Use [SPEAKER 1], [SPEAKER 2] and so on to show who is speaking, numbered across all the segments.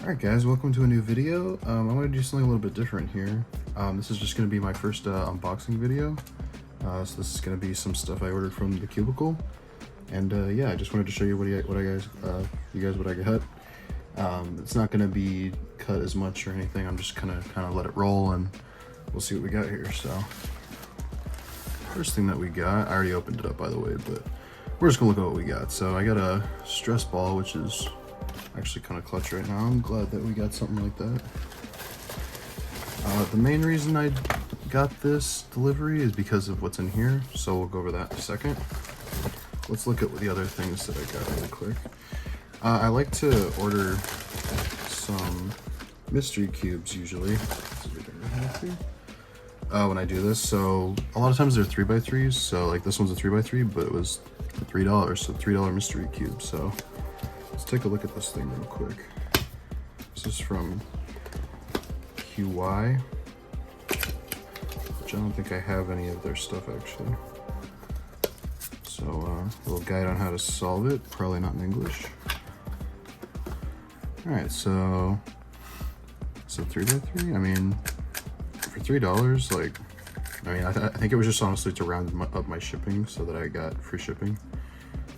[SPEAKER 1] Alright guys, welcome to a new video. I want to do something a little bit different here. This is just going to be my first unboxing video. So this is going to be some stuff I ordered from the Cubicle. And yeah, I just wanted to show you what I got. It's not going to be cut as much or anything. I'm just gonna kind of let it roll and we'll see what we got here. So first thing that we got, I already opened it up by the way, but we're just gonna look at what we got. So I got a stress ball, which is actually kind of clutch right now. I'm glad that we got something like that. The main reason I got this delivery is because of what's in here, so we'll go over that in a second. Let's look at the other things that I got really quick. I like to order some mystery cubes usually. When I do this, so a lot of times they're 3x3s, so like this one's a 3x3, but it was $3, so $3 mystery cube. So let's take a look at this thing real quick. This is from QY, which I don't think I have any of their stuff actually. So a little guide on how to solve it, probably not in English. Alright, so 3x3, I mean, for $3, like, I mean, I think it was just honestly to round up my shipping so that I got free shipping.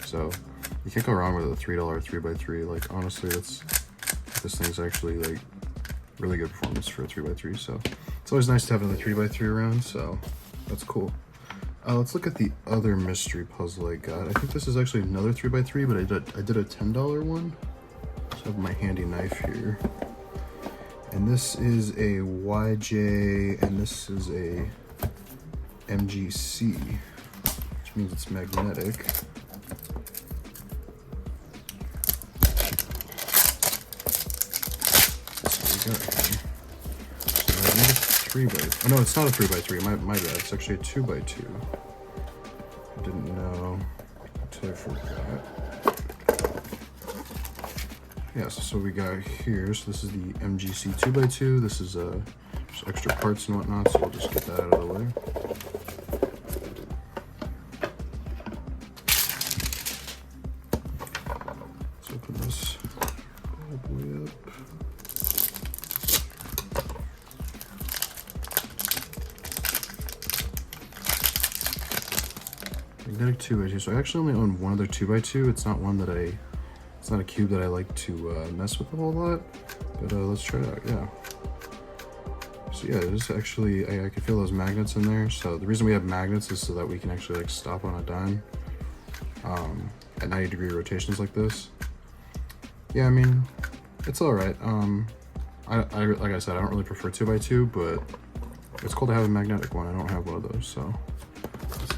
[SPEAKER 1] So you can't go wrong with a $3 3x3. Like honestly, this thing's actually like really good performance for a 3x3. So it's always nice to have another 3x3 around. So that's cool. Let's look at the other mystery puzzle I got. I think this is actually another 3x3, but I did a $10 one. So I have my handy knife here, and this is a YJ, and this is a MGC, which means it's magnetic. Oh no, it's not a 3x3. My bad. It's actually a 2x2. I didn't know until I forgot. Yeah, so what we got here. So this is the MGC 2x2. This is just extra parts and whatnot. So we'll just get that out of the way. Let's open this all the way up. Magnetic 2x2. So I actually only own one other 2x2. It's not one that it's not a cube that I like to mess with a whole lot. But let's try it out. Yeah. So yeah, it is actually, I can feel those magnets in there. So the reason we have magnets is so that we can actually like stop on a dime at 90-degree rotations like this. Yeah, I mean, it's all right. Like I said, I don't really prefer 2x2, but it's cool to have a magnetic one. I don't have one of those, so.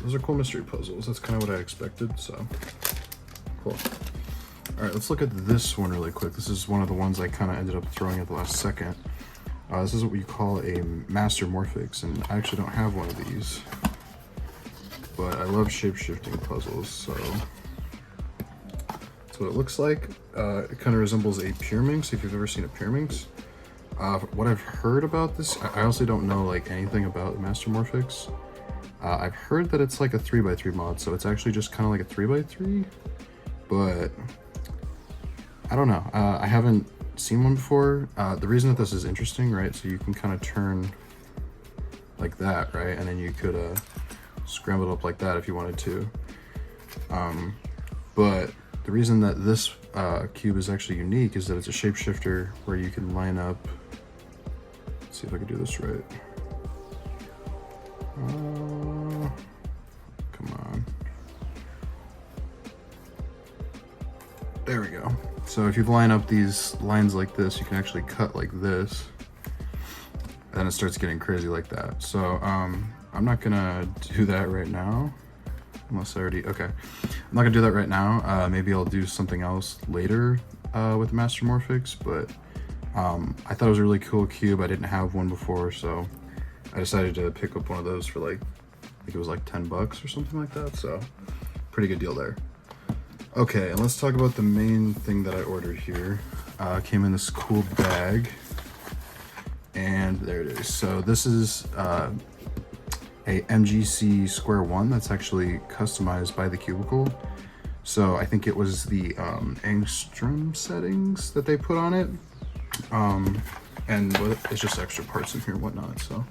[SPEAKER 1] Those are cool mystery puzzles. That's kind of what I expected, so cool. All right, let's look at this one really quick. This is one of the ones I kind of ended up throwing at the last second. This is what we call a Mastermorphix, and I actually don't have one of these, but I love shape-shifting puzzles, so that's what it looks like. It kind of resembles a Pyraminx, if you've ever seen a Pyraminx. What I've heard about this, I honestly don't know like anything about Mastermorphix. I've heard that it's like a 3x3 mod, so it's actually just kind of like a 3x3, but I don't know. I haven't seen one before. The reason that this is interesting, right? So you can kind of turn like that, right? And then you could scramble it up like that if you wanted to. But the reason that this cube is actually unique is that it's a shapeshifter where you can line up. Let's see if I can do this right. Come on. There we go. So if you line up these lines like this, you can actually cut like this, and it starts getting crazy like that. So I'm not gonna do that right now, unless I already, okay. I'm not gonna do that right now. Maybe I'll do something else later with Mastermorphix, but I thought it was a really cool cube. I didn't have one before, so I decided to pick up one of those for like, I think it was like 10 bucks or something like that. So pretty good deal there. Okay, and let's talk about the main thing that I ordered here. Came in this cool bag, and there it is. So this is a MGC Square-1 that's actually customized by the Cubicle. So I think it was the Angstrom settings that they put on it. And it's just extra parts in here and whatnot. So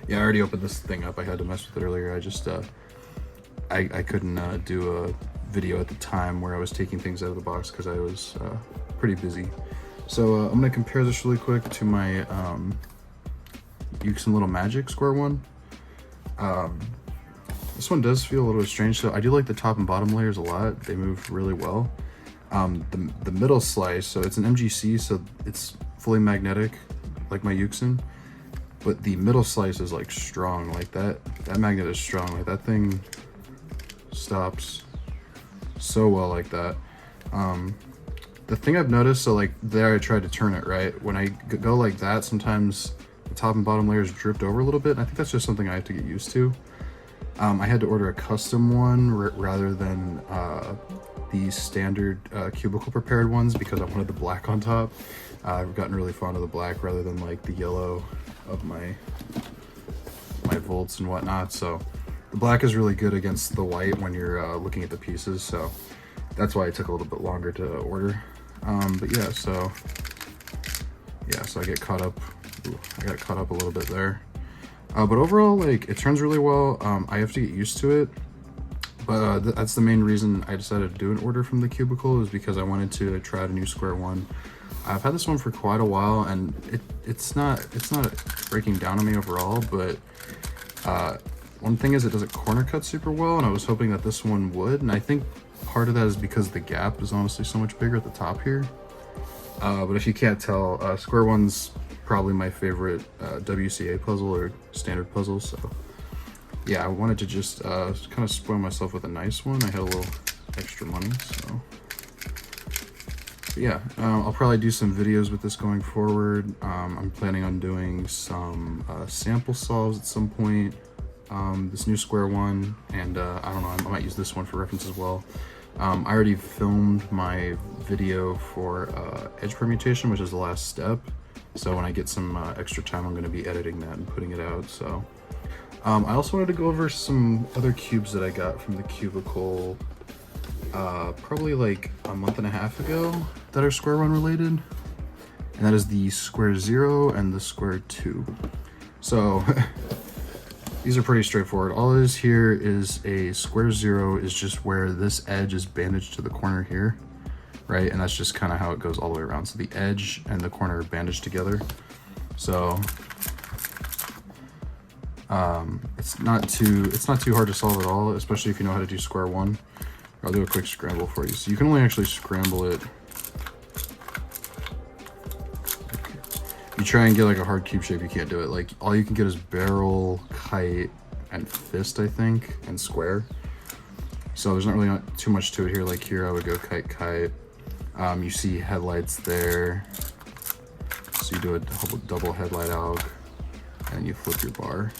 [SPEAKER 1] yeah, I already opened this thing up. I had to mess with it earlier. I just I couldn't do a video at the time where I was taking things out of the box because I was pretty busy. So I'm gonna compare this really quick to my Yuke's and Little Magic Square-1. This one does feel a little bit strange. So I do like the top and bottom layers a lot. They move really well. The middle slice, so it's an MGC, so it's fully magnetic like my Yuke's, but the middle slice is like strong. Like that magnet is strong. Like that thing stops so well like that. The thing I've noticed, so like there I tried to turn it right. When I go like that, sometimes the top and bottom layers drift over a little bit. And I think that's just something I have to get used to. I had to order a custom one rather than the standard Cubicle prepared ones because I wanted the black on top. I've gotten really fond of the black rather than like the yellow of my volts and whatnot. So the black is really good against the white when you're looking at the pieces. So that's why it took a little bit longer to order. But yeah, so I get caught up. Ooh, I got caught up a little bit there. But overall, like, it turns really well. I have to get used to it. But that's the main reason I decided to do an order from the Cubicle, is because I wanted to try out a new Square-1. I've had this one for quite a while, and it's not breaking down on me overall, but one thing is it doesn't corner cut super well, and I was hoping that this one would, and I think part of that is because the gap is honestly so much bigger at the top here. But if you can't tell, Square-1's probably my favorite WCA puzzle or standard puzzle, so yeah, I wanted to just kind of spoil myself with a nice one. I had a little extra money, so but yeah, I'll probably do some videos with this going forward. I'm planning on doing some sample solves at some point, this new Square-1, and I don't know, I might use this one for reference as well. I already filmed my video for edge permutation, which is the last step. So when I get some extra time, I'm going to be editing that and putting it out. So I also wanted to go over some other cubes that I got from the Cubicle probably like a month and a half ago that are Square-1 related. And that is the Square-0 and the Square-2. So these are pretty straightforward. All it is here is a Square-0 is just where this edge is bandaged to the corner here, right? And that's just kind of how it goes all the way around. So the edge and the corner are bandaged together. So it's not too hard to solve at all, especially if you know how to do Square-1. I'll do a quick scramble for you. So you can only actually scramble it. You try and get like a hard cube shape, you can't do it. Like all you can get is barrel, kite, and fist, I think, and square. So there's not really too much to it here. Like here I would go kite, kite. You see headlights there. So you do a double headlight alg, and you flip your bar.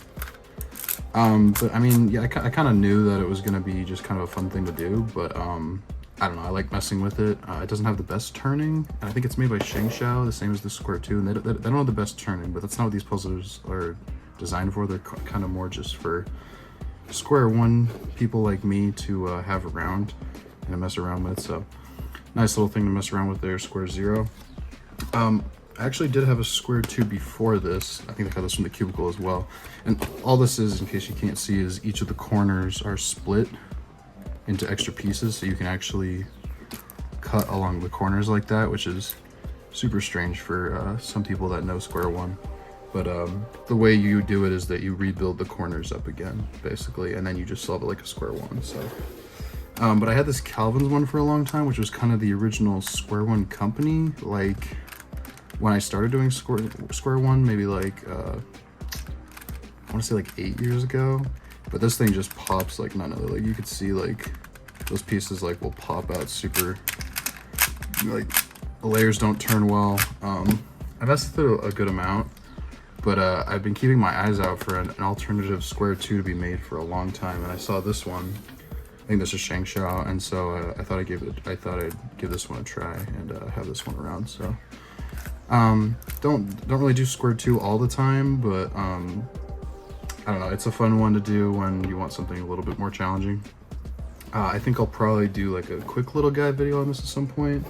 [SPEAKER 1] But I mean, yeah, I kind of knew that it was gonna be just kind of a fun thing to do, but I don't know, I like messing with it. It doesn't have the best turning, and I think it's made by Shengshao, the same as the Square-2, and they don't have the best turning, but that's not what these puzzles are designed for. They're kind of more just for Square-1 people like me to have around and to mess around with. So nice little thing to mess around with there, Square-0. I actually did have a Square-2 before this. I think I got this from the Cubicle as well. And all this is, in case you can't see, is each of the corners are split into extra pieces, so you can actually cut along the corners like that, which is super strange for some people that know Square-1. But the way you do it is that you rebuild the corners up again, basically, and then you just solve it like a Square-1. So, but I had this Calvin's one for a long time, which was kind of the original Square-1 company. Like when I started doing Square-1, maybe like I want to say like 8 years ago. But this thing just pops like none other. Like you could see like those pieces like will pop out super, like the layers don't turn well. I've messed with it a good amount, but I've been keeping my eyes out for an alternative Square-2 to be made for a long time, and I saw this one. I think this is Shengshao, and so I thought I'd give this one a try and have this one around. So don't really do Square-2 all the time, but I don't know, it's a fun one to do when you want something a little bit more challenging. I think I'll probably do like a quick little guide video on this at some point.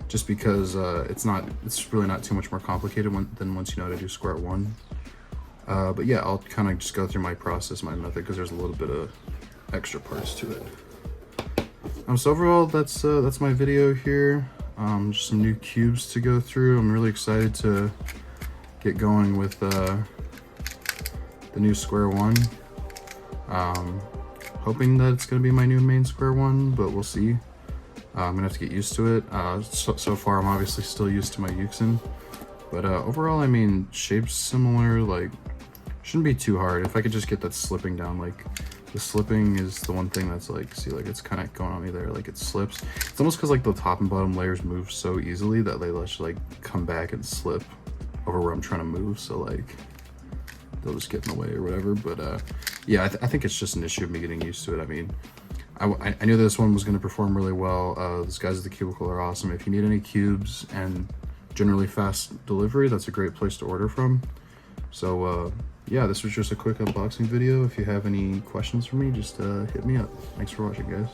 [SPEAKER 1] just because it's really not too much more complicated than once you know how to do Square-1. But yeah, I'll kind of just go through my process, my method, because there's a little bit of extra parts to it. So overall, that's my video here. Just some new cubes to go through. I'm really excited to get going with the new Square-1. Hoping that it's going to be my new main Square-1, but we'll see. I'm going to have to get used to it. So far, I'm obviously still used to my Euxin. But overall, I mean, shape's similar, like, shouldn't be too hard. If I could just get that slipping down, like, the slipping is the one thing that's like, see, like, it's kind of going on me there, like, it slips. It's almost because, like, the top and bottom layers move so easily that they let you, like, come back and slip over where I'm trying to move, so, like, they'll just get in the way or whatever. But yeah, I think it's just an issue of me getting used to it. I mean, I knew this one was going to perform really well. These guys at the Cubicle are awesome. If you need any cubes and generally fast delivery, that's a great place to order from. So yeah, this was just a quick unboxing video. If you have any questions for me, just hit me up. Thanks for watching, guys.